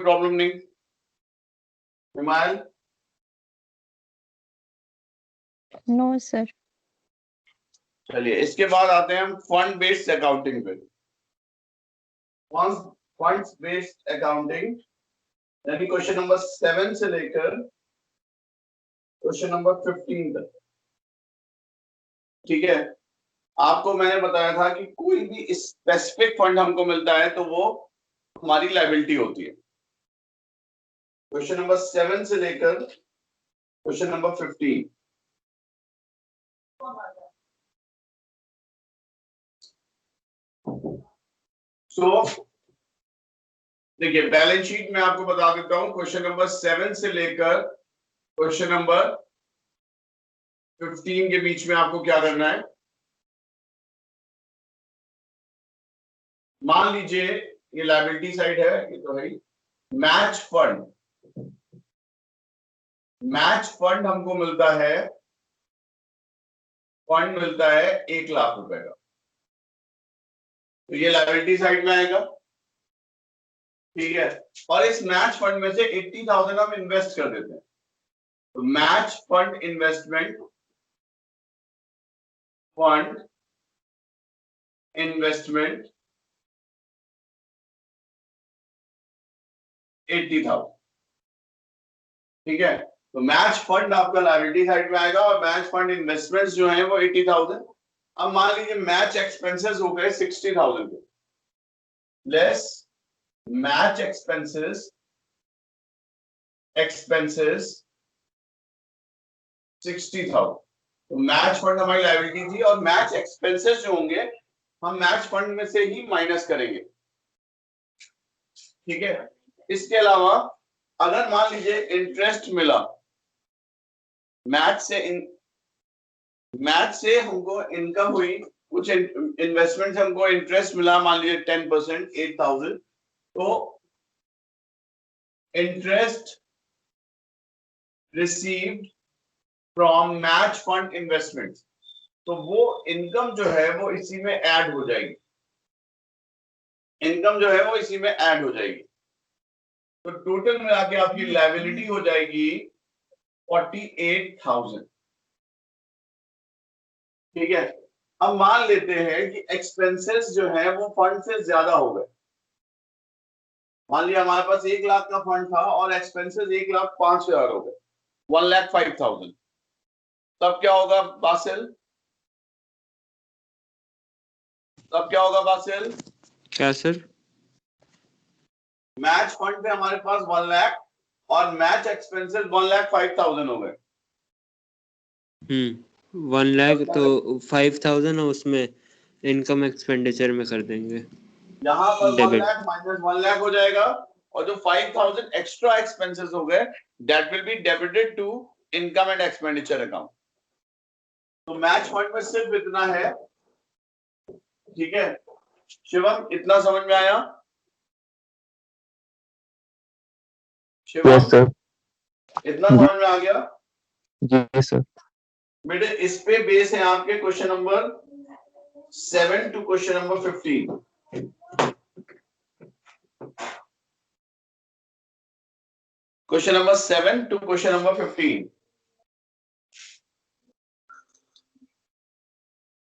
Problem नहीं? हिमायल? No sir. चलिए इसके बाद आते हैं हम फंड बेस्ड अकाउंटिंग पे। फंड बेस्ड अकाउंटिंग यानी क्वेश्चन नंबर 7 से लेकर क्वेश्चन नंबर 15 तक। ठीक है, आपको मैंने बताया था कि कोई भी स्पेसिफिक फंड हमको मिलता है तो वो हमारी लायबिलिटी होती है। क्वेश्चन नंबर 7 से लेकर क्वेश्चन नंबर 15। देखिए बैलेंस शीट में आपको बता देता हूं, क्वेश्चन नंबर 7 से लेकर क्वेश्चन नंबर 15 के बीच में आपको क्या करना है। मान लीजिए ये लायबिलिटी साइड है, ये तो है। मैच फंड हमको मिलता है, फंड मिलता है 1 लाख रुपए का, तो ये लायबिलिटी साइड में आएगा। ठीक है, और इस मैच फंड में से 80,000 हम इन्वेस्ट कर देते हैं, तो मैच फंड इन्वेस्टमेंट 80,000। ठीक है, तो मैच फंड आपका लायबिलिटी साइड में आएगा और मैच फंड इन्वेस्टमेंट्स जो है वो 80,000। अब मान लीजिए मैच एक्सपेंसेस हो गए 60,000 के, लेस मैच एक्सपेंसेस 60,000। तो मैच फंड हमारी लायबिलिटी थी और मैच एक्सपेंसेस जो होंगे हम मैच फंड में से ही माइनस करेंगे। ठीक है, इसके अलावा अगर मान लीजिए इंटरेस्ट मिला मैच से हमको इनकम हुई, कुछ इन्वेस्टमेंट से हमको इंटरेस्ट मिला, मान लीजिए 10%, 8,000, तो interest received from match fund investment, तो वो इनकम जो है वो इसी में ऐड हो जाएगी। इनकम जो है वो इसी में ऐड हो जाएगी, तो टोटल मिला के आपकी लायबिलिटी हो जाएगी 48,000। ठीक है, अब मान लेते हैं कि एक्सपेंसेस जो है वो फंड से ज्यादा हो गए। मान लिया हमारे पास 1 लाख का फंड था और एक्सपेंसेस 1,05,000 हो गए, 1,05,000। तब क्या होगा बासिल? क्या सर? मैच फंड पे हमारे पास 1 लाख और मैच एक्सपेंसेस 1,05,000 हो गए। 1 लाख तो 5,000 उसमें इनकम एक्सपेंडिचर में कर देंगे। यहाँ पर 1 डेबिट। लाख माइनस 1 लाख हो जाएगा और जो 5,000 एक्स्ट्रा एक्सपेंसेस हो गए that will be debited to income and expenditure account. तो मैच फंड में सिर्फ इतना है। ठीक है शिवम, इतना समझ में आया? Shivam, yes sir. इतना समझ में आ गया? जी सर। बेटे इस पे बेस है आपके question number 7 to question number 15। Question number 7 to question number 15।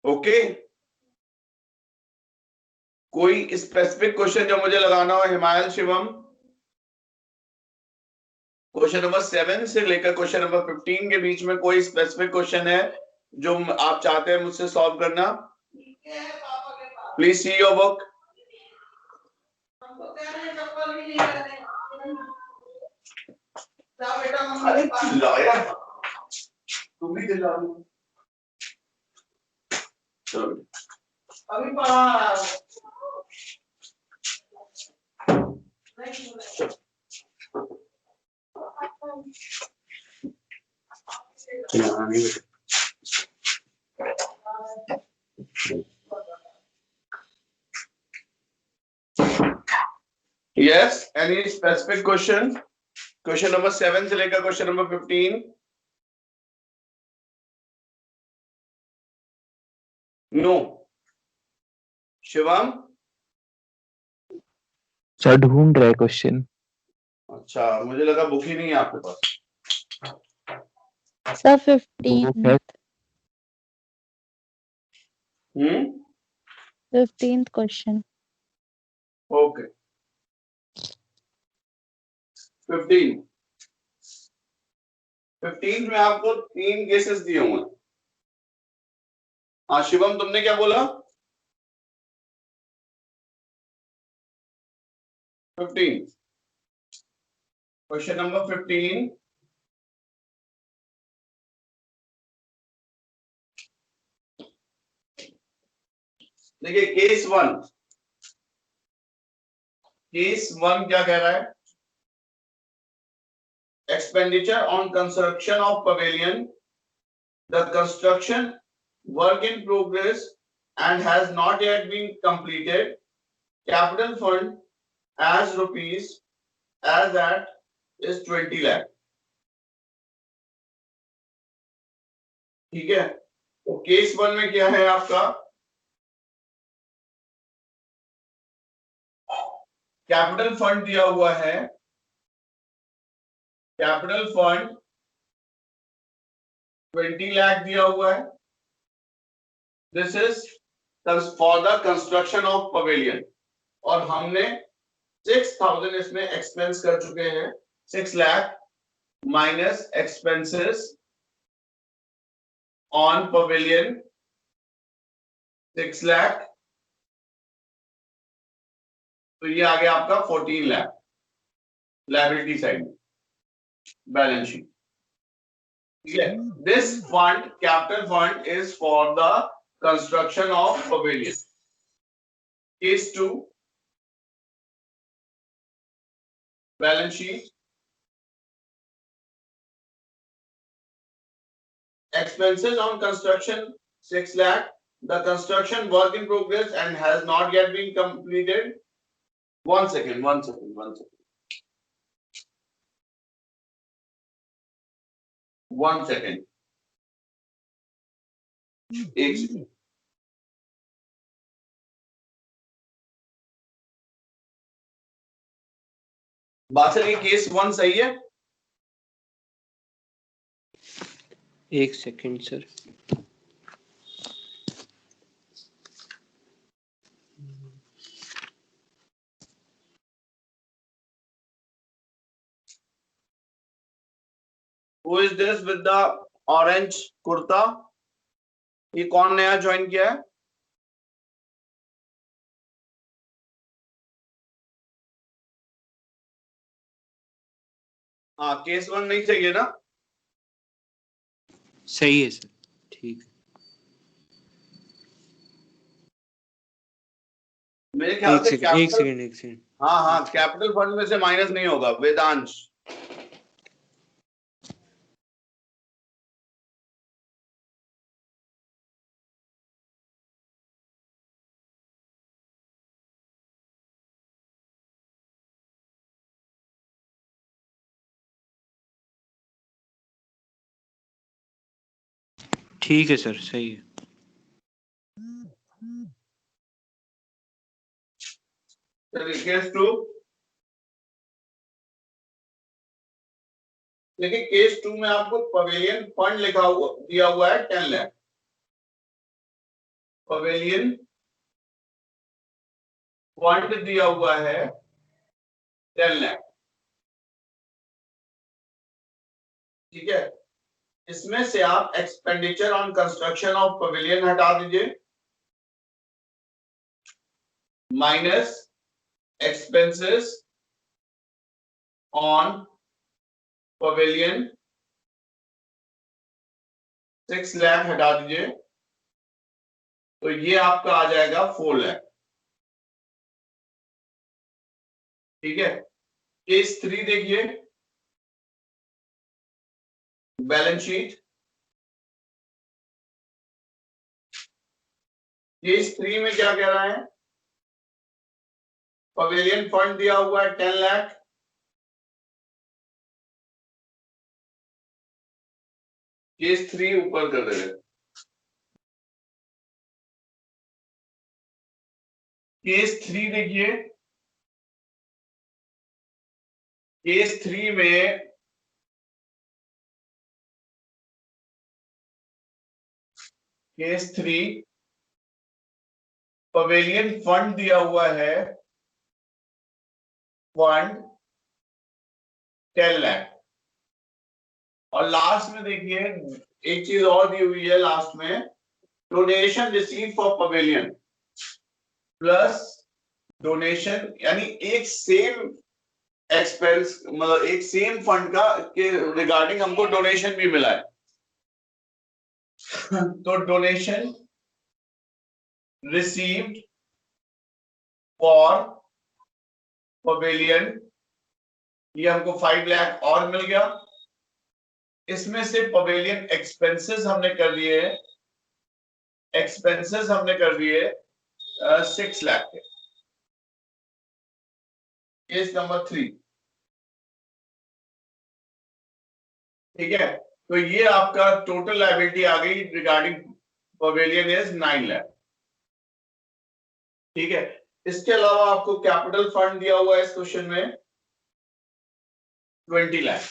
Okay, कोई स्पेसिफिक क्वेश्चन जो मुझे लगाना हो? हिमायल, शिवम, क्वेश्चन नंबर 7 से लेकर क्वेश्चन नंबर 15 के बीच में कोई स्पेसिफिक क्वेश्चन है जो आप चाहते हैं मुझसे सॉल्व करना? Please see your book. अरे चिल्लाया, तुम भी चिल्ला रहे हो। चलो अभी पढ़ा। Yes, any specific question? Question number 7 से लेकर question number 15। No. Shivam? Sir ढूंढ रहे क्वेश्चन। अच्छा, मुझे लगा बुक ही नहीं है आपके पास। Sir 15th 15th question. Okay 15 में आपको 3 केसेस दिए हुए हैं। हाँ शिवम, तुमने क्या बोला? 15 क्वेश्चन नंबर 15। देखिए केस 1 क्या कह रहा है? Expenditure on construction of pavilion, the construction work in progress and has not yet been completed, capital fund as rupees as at is 20 lakh। ठीक है, तो केस 1 में क्या है आपका? कैपिटल फंड दिया हुआ है, कैपिटल फंड 20 लाख दिया हुआ है। This is for the construction of pavilion, और हमने 6000 इसमें एक्सपेंस कर चुके हैं। 6 lakh minus expenses on pavilion 6 lakh, तो ये आ गया आपका 14 लाख लायबिलिटी साइड में, बैलेंस शीट। ठीक है, this fund, capital fund is for the construction of pavilion. Case 2, balance sheet, expenses on construction 6 lakh, the construction work in progress and has not yet been completed। one second एक second. बादशाह, ये case 1 सही है? एक second sir. Who is this with the orange kurta? ये कौन नया join किया है? हाँ, केस 1 नहीं चाहिए ना? सही है सर, ठीक है। मेरे ख्याल से एक सेकंड। हाँ, कैपिटल फंड में से माइनस नहीं होगा। वेदांश, ठीक है सर, सही है। केस 2, देखिए केस 2 में आपको पवेलियन फंड लिखा हुआ दिया हुआ है 10 लाख। पवेलियन फंड दिया हुआ है 10 लाख। ठीक है, इसमें से आप expenditure on construction of pavilion हटा दीजिए, minus expenses on pavilion 6 lakh हटा दीजिए, तो ये आपका आ जाएगा 4 लाख। ठीक है, केस 3 देखिए, बैलेंस शीट। केस 3 में क्या कह रहा है? पवेलियन फंड दिया हुआ है 10 लाख, केस 3 ऊपर कर दे रहे। केस 3 देखिए, केस 3 में पवेलियन फंड दिया हुआ है, फंड 10 लाख। और लास्ट में देखिए एक चीज और दी हुई है लास्ट में, donation receive for pavilion plus donation, यानी एक सेम एक्सपेंस, मतलब एक सेम फंड का के रिगार्डिंग हमको डोनेशन भी मिला है। तो डोनेशन रिसीव्ड फॉर पवेलियन, ये हमको 5 लाख और मिल गया। इसमें से पवेलियन एक्सपेंसेस हमने कर दिए, 6 लाख के। केस नंबर 3, ठीक है। तो ये आपका टोटल लायबिलिटी आ गई रिगार्डिंग पवेलियन इज 9 लाख, ठीक है। इसके अलावा आपको कैपिटल फंड दिया हुआ है इस क्वेश्चन में 20 लाख।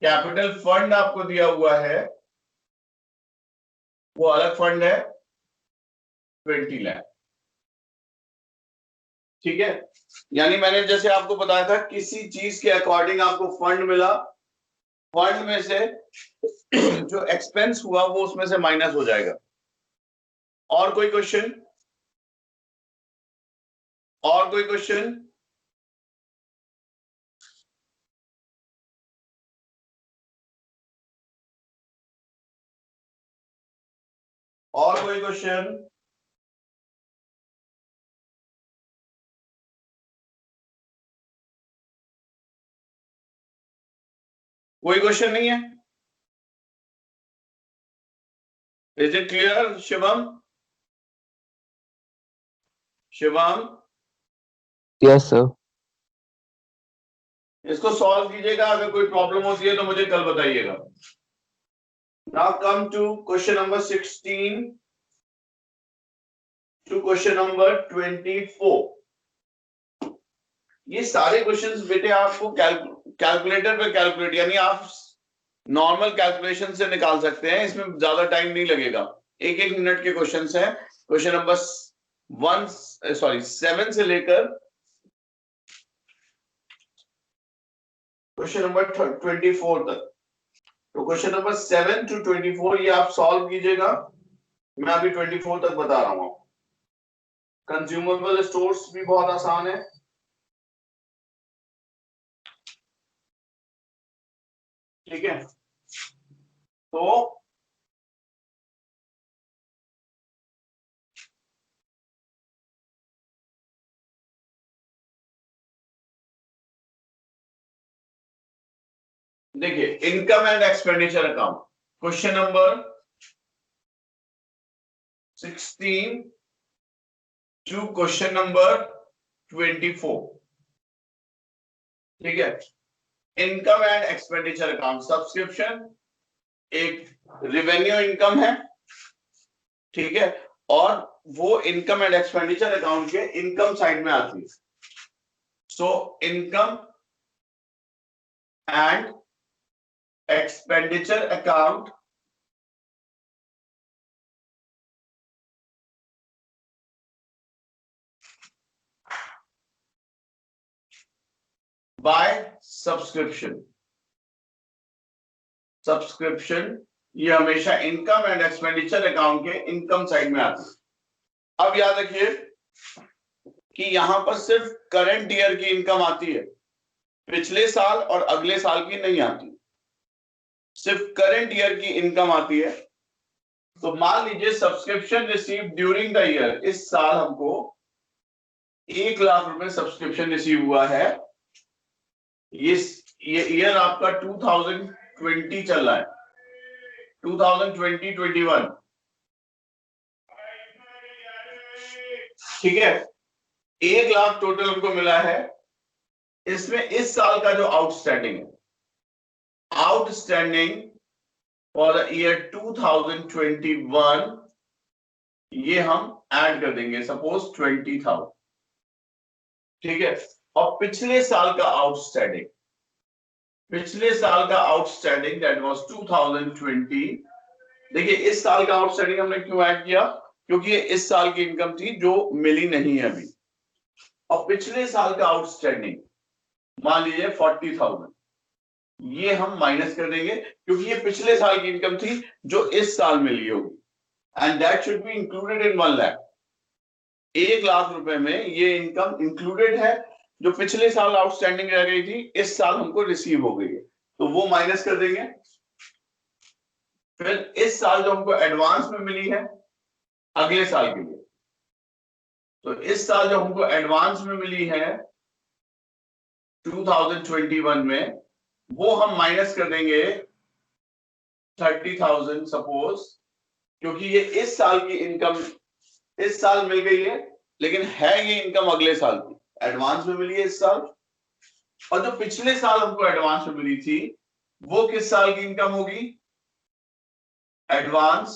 कैपिटल फंड आपको दिया हुआ है, वो अलग फंड है 20 लाख, ठीक है। यानी मैंने जैसे आपको बताया था, किसी चीज के अकॉर्डिंग आपको फंड मिला, फंड में से जो एक्सपेंस हुआ वो उसमें से माइनस हो जाएगा। और कोई क्वेश्चन? और कोई क्वेश्चन? और कोई क्वेश्चन? कोई क्वेश्चन नहीं है? Is it clear Shivam? Shivam, yes sir. इसको सॉल्व कीजिएगा, अगर कोई प्रॉब्लम होती है तो मुझे कल बताइएगा। Now come to question number 16 to question number 24। ये सारे क्वेश्चंस बेटे आपको कैलकुलेटर पे कैलकुलेट, यानी आप नॉर्मल कैलकुलेशन से निकाल सकते हैं, इसमें ज्यादा टाइम नहीं लगेगा। 1-1 मिनट के क्वेश्चंस हैं। क्वेश्चन नंबर 7 से लेकर क्वेश्चन नंबर 24 तक। तो क्वेश्चन नंबर 7 to 24 ये आप सॉल्व कीजिएगा। मैं अभी 24 तक बता रहा हूं। कंज्यूमेबल स्टोर्स भी बहुत आसान है, ठीक है। तो देखिए, income and expenditure account, question number 16 to question number 24, ठीक है। Income and expenditure account, subscription एक रेवेन्यू इनकम है, ठीक है, और वो इनकम एंड एक्सपेंडिचर अकाउंट के इनकम साइड में आती है। So income and expenditure account by subscription. Subscription ये हमेशा इनकम एंड एक्सपेंडिचर अकाउंट के इनकम साइड में आती है। अब याद रखिए कि यहां पर सिर्फ करंट ईयर की इनकम आती है, पिछले साल और अगले साल की नहीं आती, सिर्फ करंट ईयर की इनकम आती है। तो मान लीजिए subscription receive during the year, इस साल हमको 1 लाख रुपए सब्सक्रिप्शन रिसीव हुआ है। ये ईयर आपका 2020 चल रहा है, 2020-21, ठीक है। 1 लाख टोटल हमको मिला है। इसमें इस साल का जो आउटस्टैंडिंग है, आउटस्टैंडिंग फॉर द ईयर 2021, ये हम ऐड कर देंगे, सपोज 20,000, ठीक है। और पिछले साल का आउटस्टैंडिंग, दैट वाज 2020। देखिए इस साल का आउटस्टैंडिंग हमने क्यों ऐड किया, क्योंकि ये इस साल की इनकम थी जो मिली नहीं है अभी। और पिछले साल का आउटस्टैंडिंग मान लीजिए 40,000, ये हम माइनस कर देंगे क्योंकि ये पिछले साल की इनकम थी जो इस साल मिली होगी, and that should be included in 1 lakh. 1 lakh रुपए में ये इनकम इंक्लूडेड है जो पिछले साल आउटस्टैंडिंग रह गई थी, इस साल हमको रिसीव हो गई है, तो वो माइनस कर देंगे। फिर इस साल जो हमको एडवांस में मिली है अगले साल के लिए, तो इस साल जो हमको एडवांस में मिली है 2021 में, वो हम माइनस कर देंगे 30,000 सपोज, क्योंकि ये इस साल की इनकम इस साल मिल गई है, लेकिन है ये इनकम अगले साल की, एडवांस में मिली है इस साल। और जो पिछले साल हमको एडवांस में मिली थी वो किस साल की इनकम होगी, एडवांस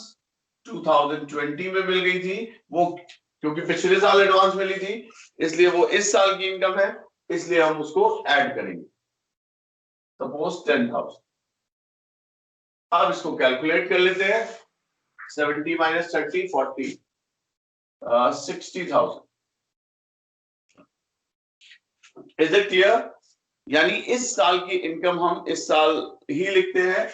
2020 में मिल गई थी वो, क्योंकि पिछले साल एडवांस मिली थी इसलिए वो इस साल की इनकम है, इसलिए हम उसको ऐड करेंगे, सपोज 10,000। अब इसको कैलकुलेट कर लेते हैं, 70 - 30 40, 60,000। Is it clear? यानी इस साल की इनकम हम इस साल ही लिखते हैं,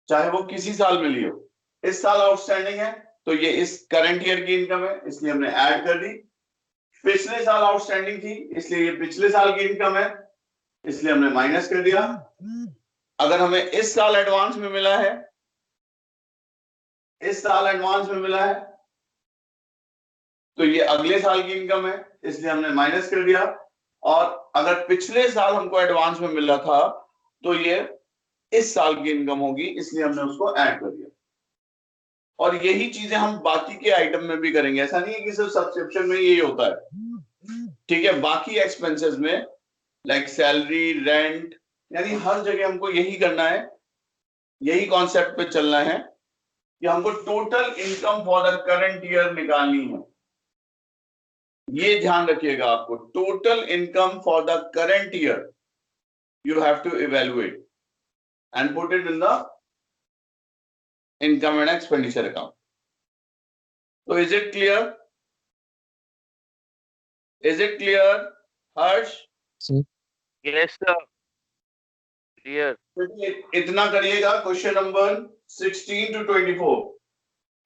चाहे वो किसी साल मिली हो। इस साल आउटस्टैंडिंग है तो ये इस करंट ईयर की इनकम है, इसलिए हमने ऐड कर दी। पिछले साल आउटस्टैंडिंग थी इसलिए ये पिछले साल की इनकम है, इसलिए हमने माइनस कर दिया। अगर हमें इस साल एडवांस में मिला है, तो ये अगले साल की इनकम है, इसलिए हमने माइनस कर दिया। और अगर पिछले साल हमको एडवांस में मिला था तो ये इस साल की इनकम होगी, इसलिए हमने उसको ऐड कर दिया। और यही चीजें हम बाकी के आइटम में भी करेंगे, ऐसा नहीं है कि सिर्फ सब्सक्रिप्शन में यही होता है, ठीक है। बाकी एक्सपेंसेस में लाइक सैलरी, रेंट, यानी हर जगह हमको यही करना है, यही कॉन्सेप्ट पे चलना है कि हमको total income for the current year निकालनी है। ये ध्यान रखिएगा आपको, total income for the current year you have to evaluate and put it in the income and expenditure account. So is it clear? Harsh? Yes, sir. Clear. इतना करिएगा, question number 16 to 24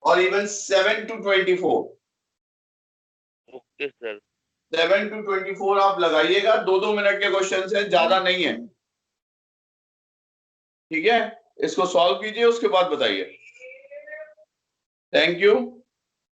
और even 7 to 24। Okay, sir. 7 to 24 आप लगाइएगा, 2-2 minute के question है, ज्यादा नहीं है, ठीक है। इसको सॉल्व कीजिए, उसके बाद बताइए। Thank you.